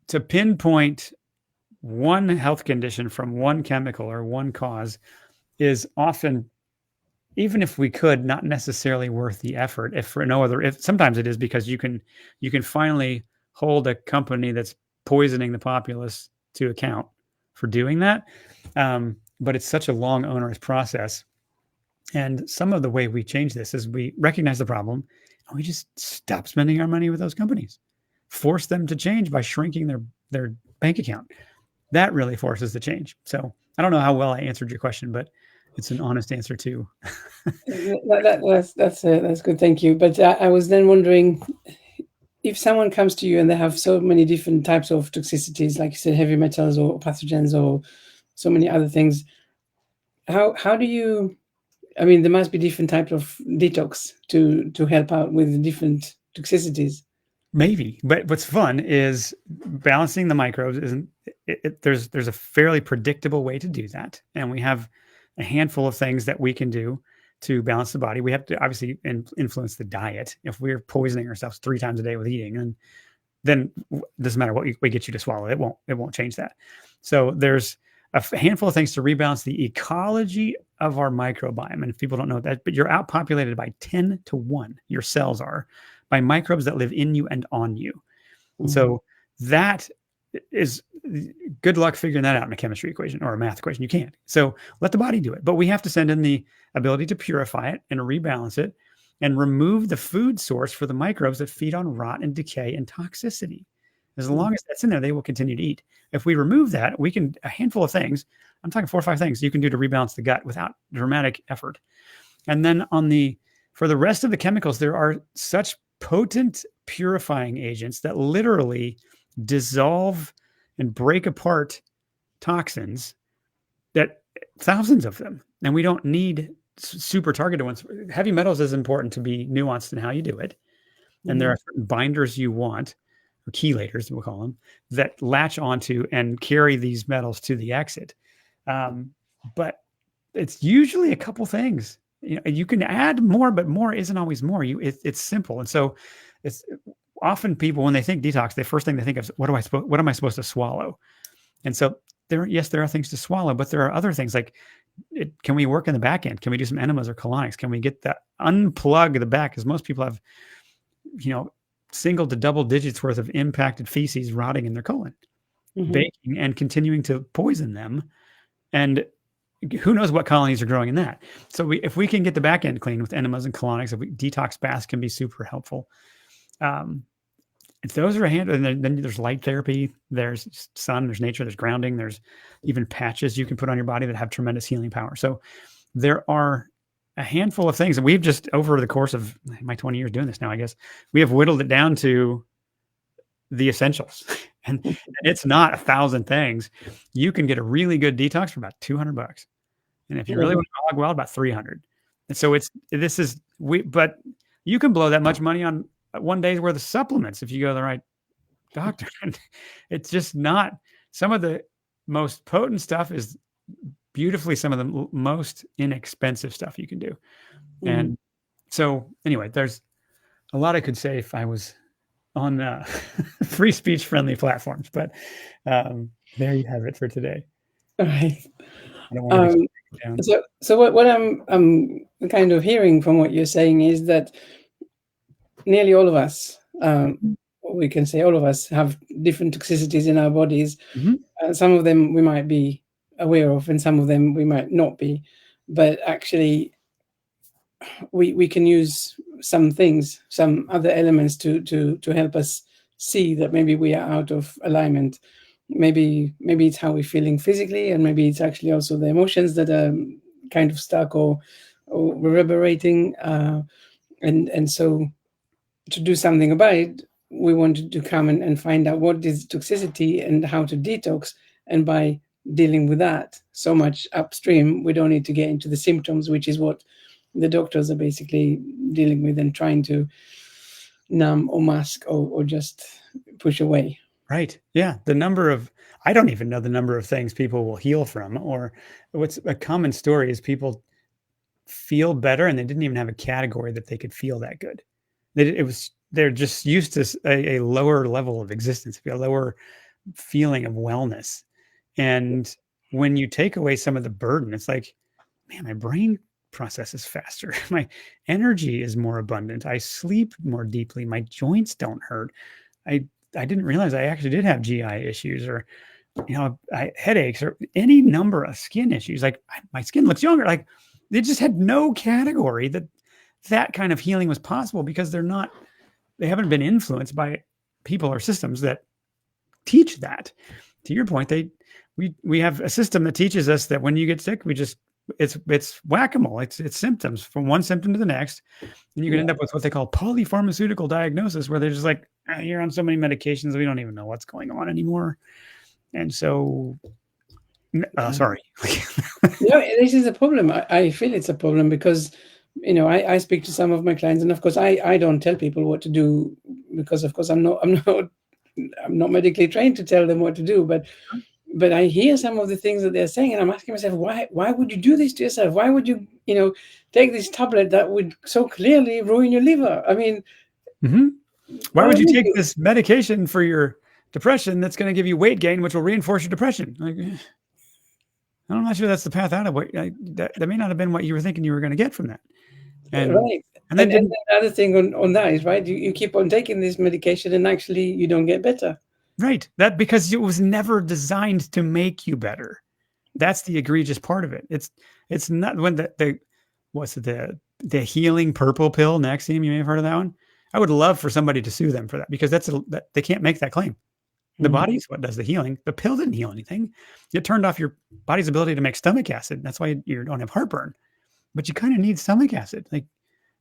to pinpoint one health condition from one chemical or one cause is often, even if we could, not necessarily worth the effort. If for no other, if sometimes it is, because you can finally hold a company that's poisoning the populace to account for doing that. But it's such a long, onerous process. And some of the way we change this is we recognize the problem and we just stop spending our money with those companies, force them to change by shrinking their bank account. That really forces the change. So I don't know how well I answered your question, but it's an honest answer too. That's good. Thank you. But I was then wondering, if someone comes to you and they have so many different types of toxicities, like you said, heavy metals or pathogens or so many other things, how do you, I mean, there must be different types of detox to help out with the different toxicities. Maybe, but what's fun is balancing the microbes. There's a fairly predictable way to do that, and we have a handful of things that we can do to balance the body. We have to obviously influence the diet. If we're poisoning ourselves 3 times a day with eating, and then it doesn't matter what we get you to swallow, it won't change that. So there's a handful of things to rebalance the ecology of our microbiome. And if people don't know that, but you're outpopulated by 10 to 1, your cells are, by microbes that live in you and on you. Mm-hmm. So that is, good luck figuring that out in a chemistry equation or a math equation. You can't. So let the body do it. But we have to send in the ability to purify it and rebalance it and remove the food source for the microbes that feed on rot and decay and toxicity. As long as that's in there, they will continue to eat. If we remove that, we can, a handful of things, I'm talking 4 or 5 things you can do to rebalance the gut without dramatic effort. And then for the rest of the chemicals, there are such potent purifying agents that literally dissolve and break apart toxins, that thousands of them. And we don't need super targeted ones. Heavy metals is important to be nuanced in how you do it. And there are certain binders you want, or chelators, we'll call them, that latch onto and carry these metals to the exit. But it's usually a couple things. You can add more, but more isn't always more. It's simple. And so it's often people, when they think detox, the first thing they think of is, what am I supposed to swallow? And so there are things to swallow, but there are other things like, can we work in the back end? Can we do some enemas or colonics? Can we get that, unplug the back? Because most people have, single to double digits worth of impacted feces rotting in their colon, baking and continuing to poison them. And who knows what colonies are growing in that. So if we can get the back end clean with enemas and colonics, detox baths can be super helpful. If those are a handful, and then there's light therapy, there's sun, there's nature, there's grounding, there's even patches you can put on your body that have tremendous healing power. So there are a handful of things, and we've just, over the course of my 20 years doing this now, I guess, we have whittled it down to the essentials. And it's not 1,000 things. You can get a really good detox for about $200. And if you really want to hog wild, about 300. And so but you can blow that much money on one day's worth of supplements if you go to the right doctor. And it's just not, some of the most potent stuff is beautifully some of the most inexpensive stuff you can do. And so anyway, there's a lot I could say if I was on free speech friendly platforms, but there you have it for today. All right. I don't want to so what I'm kind of hearing from what you're saying is that nearly all of us, we can say all of us, have different toxicities in our bodies. Some of them we might be aware of, and some of them we might not be. but actually we can use some things, some other elements to help us see that maybe we are out of alignment. Maybe it's how we're feeling physically, and maybe it's actually also the emotions that are kind of stuck or reverberating. And so to do something about it, we wanted to come and find out what is toxicity and how to detox. And by dealing with that so much upstream, we don't need to get into the symptoms, which is what the doctors are basically dealing with and trying to numb or mask or just push away. Right. Yeah. I don't even know the number of things people will heal from, or what's a common story is people feel better and they didn't even have a category that they could feel that good. They're just used to a lower level of existence, a lower feeling of wellness. And when you take away some of the burden, it's like, man, my brain processes faster. My energy is more abundant. I sleep more deeply. My joints don't hurt. I didn't realize I actually did have GI issues, or headaches, or any number of skin issues. Like my skin looks younger. Like they just had no category that kind of healing was possible, because they haven't been influenced by people or systems that teach that. To your point, we have a system that teaches us that when you get sick, it's whack-a-mole. It's symptoms from one symptom to the next, and you can end up with what they call polypharmaceutical diagnosis, where they're just like, you're on so many medications, we don't even know what's going on anymore. And so, sorry. This is a problem. I feel it's a problem because, I speak to some of my clients, and of course, I don't tell people what to do, because of course I'm not medically trained to tell them what to do, but I hear some of the things that they're saying, and I'm asking myself, why would you do this to yourself? Why would you, take this tablet that would so clearly ruin your liver? I mean, why would you take this medication for your depression that's going to give you weight gain, which will reinforce your depression? Like, I'm not sure that's the path out of what that may not have been what you were thinking you were going to get from that. And, right. And then another thing on that is, right, you keep on taking this medication and actually you don't get better. Right. That because it was never designed to make you better. That's the egregious part of it. It's not when the healing purple pill, Nexium, you may have heard of that one. I would love for somebody to sue them for that, because they can't make that claim. The body is what does the healing. The pill didn't heal anything. It turned off your body's ability to make stomach acid. That's why you don't have heartburn. But you kind of need stomach acid. Like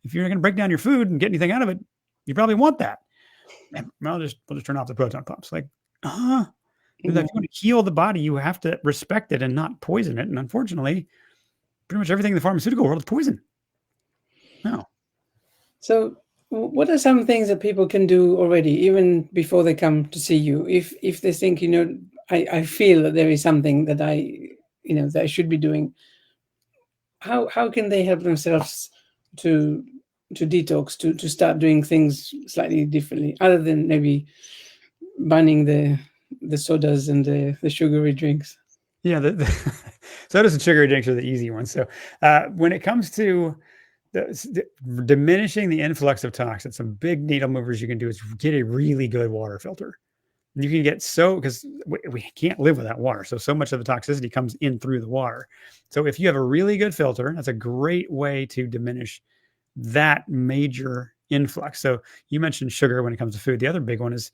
if you're going to break down your food and get anything out of it, you probably want that. And we'll just turn off the proton pumps. Like, if you want to heal the body, you have to respect it and not poison it. And unfortunately, pretty much everything in the pharmaceutical world is poison. No. So what are some things that people can do already, even before they come to see you? If they think, I feel that there is something that that I should be doing, how can they help themselves to detox, to start doing things slightly differently, other than maybe banning the sodas and the sugary drinks? Yeah, the sodas and sugary drinks are the easy ones. So when it comes to diminishing the influx of toxins, some big needle movers you can do is get a really good water filter. And you can get because we can't live without water. So much of the toxicity comes in through the water. So if you have a really good filter, that's a great way to diminish that major influx. So you mentioned sugar when it comes to food. The other big one is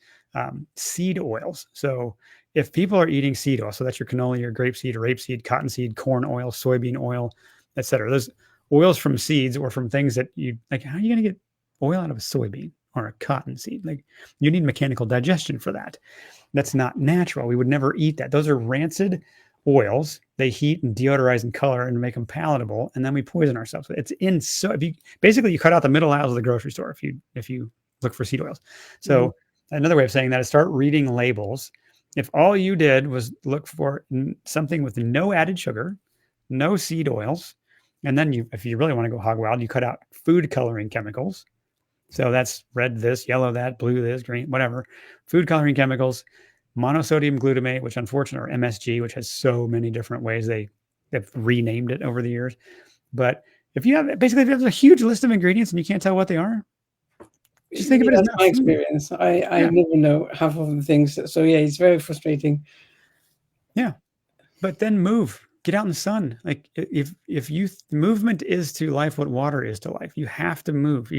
seed oils. So if people are eating seed oil, so that's your canola, your grapeseed, rapeseed, cottonseed, corn oil, soybean oil, etc. Those oils from seeds or from things that you like, how are you going to get oil out of a soybean or a cottonseed? Like you need mechanical digestion for that. That's not natural. We would never eat that. Those are rancid oils. They heat and deodorize and color and make them palatable, and then we poison ourselves. It's basically you cut out the middle aisles of the grocery store if you look for seed oils. So another way of saying that is start reading labels. If all you did was look for something with no added sugar, no seed oils, and then if you really want to go hog wild, you cut out food coloring chemicals. So that's red this, yellow that, blue this, green, whatever. Food coloring chemicals, monosodium glutamate, which unfortunately, or MSG, which has so many different ways they've renamed it over the years. But if you have a huge list of ingredients and you can't tell what they are, just think of it as my experience. I never know half of the things. So yeah, it's very frustrating. Yeah. But then move. get out in the sun. Like if you movement is to life what water is to life. You have to move.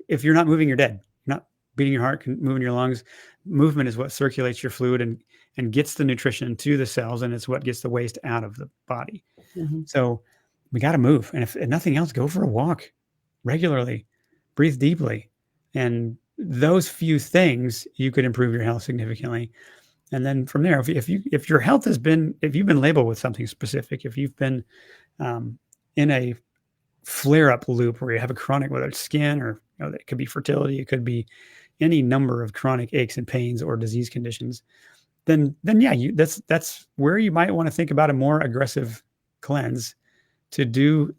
If you're not moving, you're dead. You're not beating your heart, moving your lungs. Movement is what circulates your fluid and gets the nutrition to the cells, and it's what gets the waste out of the body. Mm-hmm. So we got to move. And if nothing else, go for a walk regularly, breathe deeply. And those few things, you could improve your health significantly. And then from there, if your health has been, if you've been labeled with something specific, if you've been in a flare up loop where you have a chronic, whether it's skin or it could be fertility, it could be any number of chronic aches and pains or disease conditions, then yeah, that's where you might want to think about a more aggressive cleanse to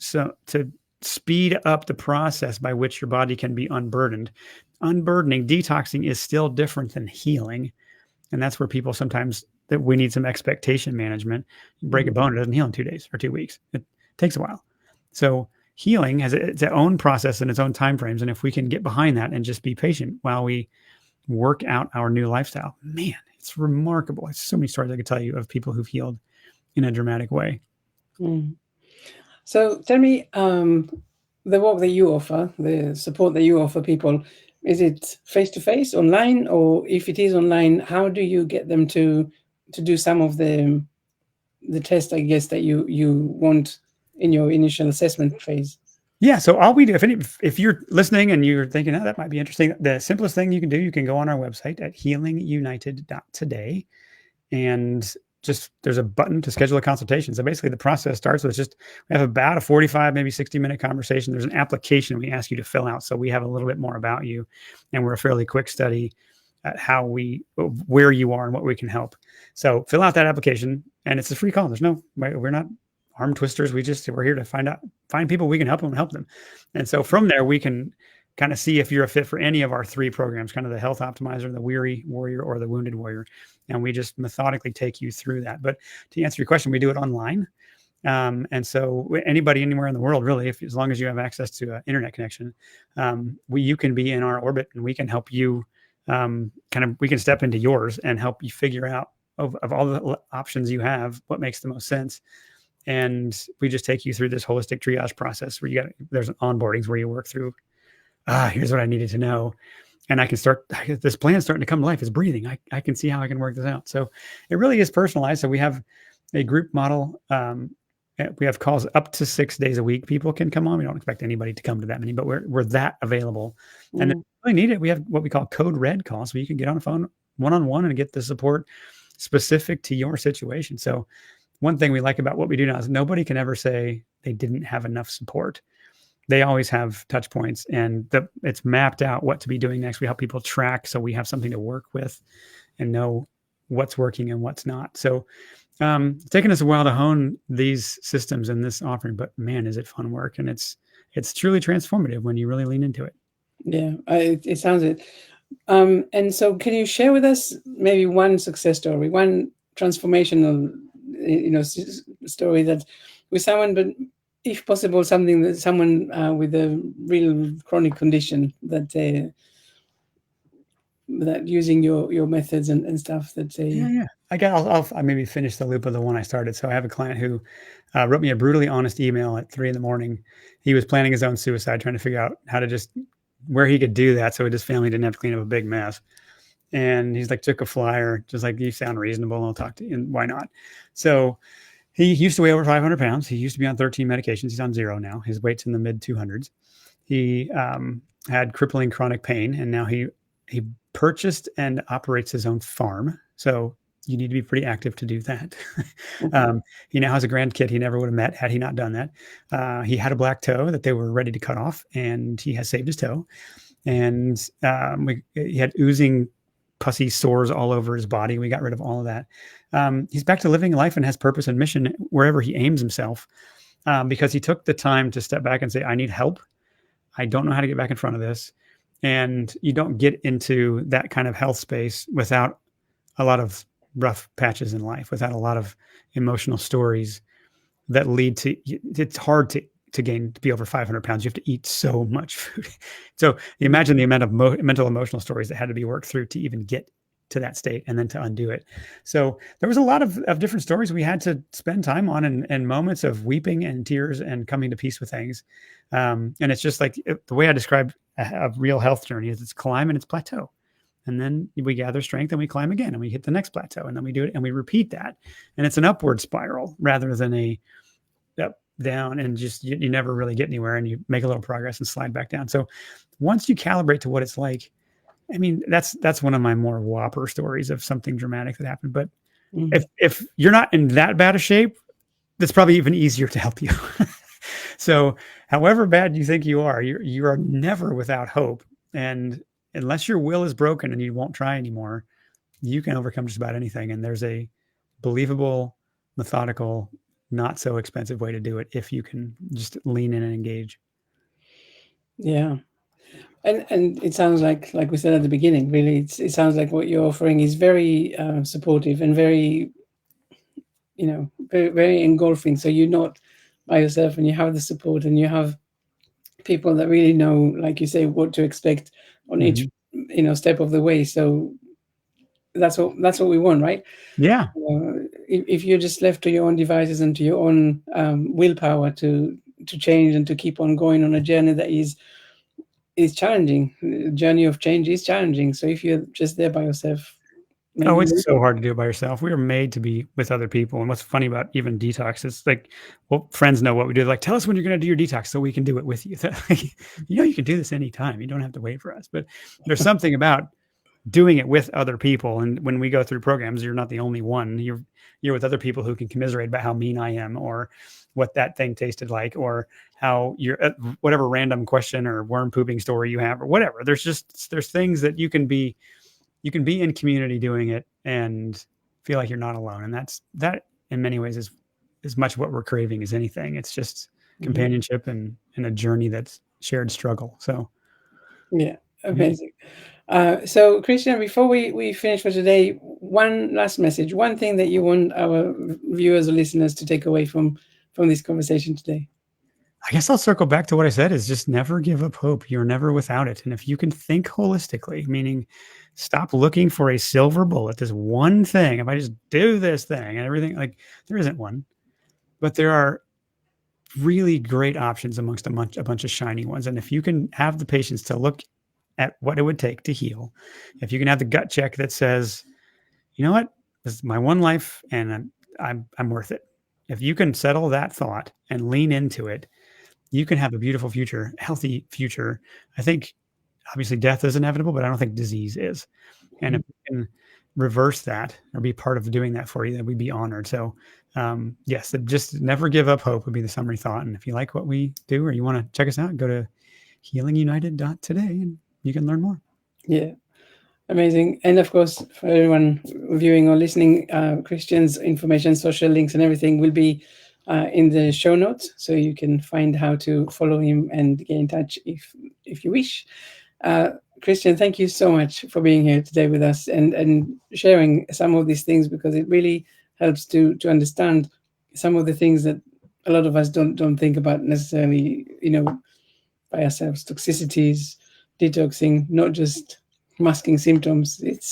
speed up the process by which your body can be unburdened. Unburdening, detoxing is still different than healing. And that's where people sometimes that we need some expectation management. You break a bone, it doesn't heal in 2 days or 2 weeks. It takes a while. So healing has its own process and its own timeframes. And if we can get behind that and just be patient while we work out our new lifestyle, man, it's remarkable. It's so many stories I could tell you of people who've healed in a dramatic way. Mm. So tell me, the work that you offer, the support that you offer people, is it face-to-face, online, or if it is online, how do you get them to do some of the tests, I guess, that you want in your initial assessment phase? Yeah. So all we do, if you're listening and you're thinking, oh, that might be interesting, the simplest thing you can do, you can go on our website at healingunited.today, and there's a button to schedule a consultation. So basically the process starts with we have about a 45, maybe 60-minute conversation. There's an application we ask you to fill out. So we have a little bit more about you, and we're a fairly quick study at where you are and what we can help. So fill out that application, and it's a free call. We're not arm twisters. We're here to find people we can help them. And so from there, we can kind of see if you're a fit for any of our 3 programs, kind of the health optimizer, the weary warrior, or the wounded warrior. And we just methodically take you through that. But to answer your question, we do it online. And so anybody anywhere in the world, really, as long as you have access to an internet connection, you can be in our orbit, and we can help you we can step into yours and help you figure out of all the options you have, what makes the most sense. And we just take you through this holistic triage process where there's onboardings where you work through, here's what I needed to know. And I can this plan is starting to come to life. It's breathing. I can see how I can work this out. So it really is personalized. So we have a group model. We have calls up to 6 days a week. People can come on. We don't expect anybody to come to that many, but we're that available. Mm. And if you really need it, we have what we call code red calls. So you can get on the phone one-on-one and get the support specific to your situation. So one thing we like about what we do now is nobody can ever say they didn't have enough support. They always have touch points, and it's mapped out what to be doing next. We help people track, so we have something to work with and know what's working and what's not. So it's taken us a while to hone these systems and this offering, but man, is it fun work. And it's truly transformative when you really lean into it. Yeah, it sounds it. And so can you share with us maybe one success story, one transformational, story that with someone, but if possible, something that someone with a real chronic condition that using your methods and stuff that Yeah. I'll maybe finish the loop of the one I started. So I have a client who wrote me a brutally honest email at 3 a.m. He was planning his own suicide, trying to figure out how to where he could do that so his family didn't have to clean up a big mess. And he's like, took a flyer, just like, you sound reasonable, I'll talk to you, and why not? So he used to weigh over 500 pounds. He used to be on 13 medications. He's on 0 now. His weight's in the mid 200s. He had crippling chronic pain, and now he purchased and operates his own farm. So you need to be pretty active to do that. Mm-hmm. He now has a grandkid he never would have met had he not done that. He had a black toe that they were ready to cut off, and he has saved his toe. And he had oozing pussy sores all over his body. We got rid of all of that. He's back to living life and has purpose and mission wherever he aims himself, because he took the time to step back and say, I need help. I don't know how to get back in front of this. And you don't get into that kind of health space without a lot of rough patches in life, without a lot of emotional stories that lead to, it's hard to be over 500 pounds. You have to eat so much food. So you imagine the amount of mental, emotional stories that had to be worked through to even get to that state and then to undo it. So there was a lot of different stories we had to spend time on, and moments of weeping and tears and coming to peace with things. And it's just like the way I describe a real health journey is it's climb and it's plateau. And then we gather strength and we climb again and we hit the next plateau and then we do it and we repeat that. And it's an upward spiral rather than a up, down, and just you never really get anywhere and you make a little progress and slide back down. So once you calibrate to what it's like, I mean, that's one of my more whopper stories of something dramatic that happened. But if you're not in that bad a shape, that's probably even easier to help you. So however bad you think you are never without hope. And unless your will is broken and you won't try anymore, you can overcome just about anything. And there's a believable, methodical, not so expensive way to do it if you can just lean in and engage. Yeah. And it sounds like we said at the beginning, really, it sounds like what you're offering is very supportive and very, very, very engulfing. So you're not by yourself, and you have the support, and you have people that really know, like you say, what to expect on each, step of the way. So that's what we want, right? Yeah. If you're just left to your own devices and to your own willpower to change and to keep on going on a journey that is challenging. The journey of change is challenging. So if you're just there by yourself, it's so hard to do it by yourself. We were made to be with other people. And what's funny about even detox is like, well, friends know what we do. Like, tell us when you're going to do your detox so we can do it with you. You can do this anytime. You don't have to wait for us. But there's something about doing it with other people. And when we go through programs, you're not the only one. You're with other people who can commiserate about how mean I am, or what that thing tasted like, or how you're whatever random question or worm pooping story you have, or whatever. There's things that you can be in community doing it and feel like you're not alone. And that in many ways is as much what we're craving as anything. It's just companionship and a journey that's shared struggle. So yeah, amazing. So Christian, before we finish for today, one last message, one thing that you want our viewers or listeners to take away from this conversation today. I guess I'll circle back to what I said, is just never give up hope. You're never without it. And if you can think holistically, meaning stop looking for a silver bullet, this one thing, if I just do this thing and everything, like there isn't one, but there are really great options amongst a bunch of shiny ones. And if you can have the patience to look at what it would take to heal, if you can have the gut check that says, you know what, this is my one life and I'm worth it. If you can settle that thought and lean into it, you can have a beautiful future, healthy future. I think obviously death is inevitable, but I don't think disease is. And if we can reverse that or be part of doing that for you, then we'd be honored. So yes, just never give up hope would be the summary thought. And if you like what we do or you want to check us out, go to healingunited.today and you can learn more. Yeah. Amazing. And of course, for everyone viewing or listening, Christian's information, social links and everything will be in the show notes. So you can find how to follow him and get in touch if you wish. Christian, thank you so much for being here today with us and sharing some of these things, because it really helps to understand some of the things that a lot of us don't think about necessarily, by ourselves. Toxicities, detoxing, not just masking symptoms. It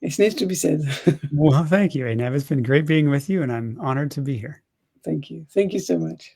needs to be said. Well, thank you, Einav. It's been great being with you, and I'm honored to be here. Thank you. Thank you so much.